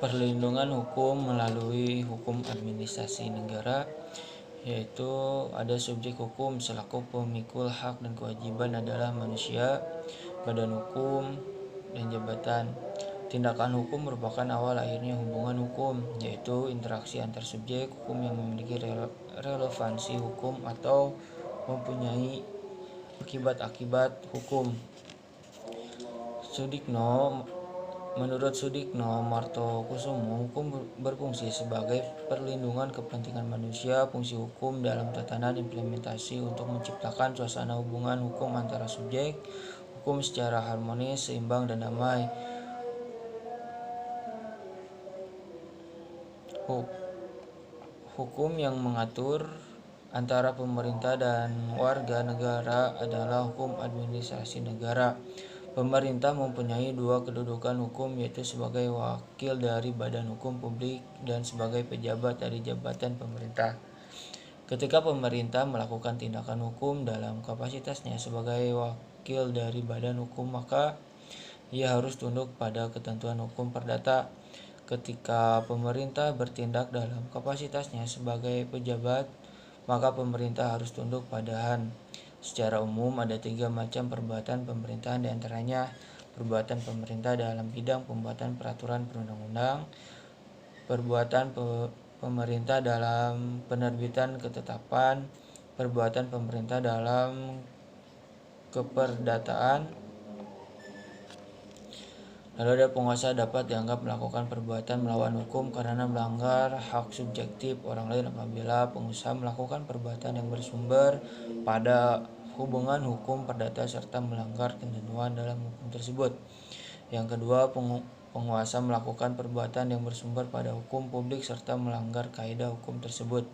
Perlindungan hukum melalui hukum administrasi negara, yaitu ada subjek hukum selaku pemikul hak dan kewajiban adalah manusia, badan hukum, dan jabatan. Tindakan hukum merupakan awal lahirnya hubungan hukum, yaitu interaksi antar subjek hukum yang memiliki relevansi hukum atau mempunyai akibat-akibat hukum. Menurut Sudikno Martokusumo, hukum berfungsi sebagai perlindungan kepentingan manusia. Fungsi hukum dalam tatanan implementasi untuk menciptakan suasana hubungan hukum antara subjek hukum secara harmonis, seimbang, dan damai. Hukum yang mengatur antara pemerintah dan warga negara adalah hukum administrasi negara. Pemerintah mempunyai dua kedudukan hukum, yaitu sebagai wakil dari badan hukum publik dan sebagai pejabat dari jabatan pemerintah. Ketika pemerintah melakukan tindakan hukum dalam kapasitasnya sebagai wakil dari badan hukum, maka ia harus tunduk pada ketentuan hukum perdata. Ketika pemerintah bertindak dalam kapasitasnya sebagai pejabat, maka pemerintah harus tunduk pada HAN. Secara umum ada 3 macam perbuatan pemerintahan, diantaranya perbuatan pemerintah dalam bidang pembuatan peraturan perundang-undang, perbuatan pemerintah dalam penerbitan ketetapan, perbuatan pemerintah dalam keperdataan. Lalu ada penguasa dapat dianggap melakukan perbuatan melawan hukum karena melanggar hak subjektif orang lain apabila pengusaha melakukan perbuatan yang bersumber pada hubungan hukum perdata serta melanggar ketentuan dalam hukum tersebut. Yang kedua, penguasa melakukan perbuatan yang bersumber pada hukum publik serta melanggar kaidah hukum tersebut.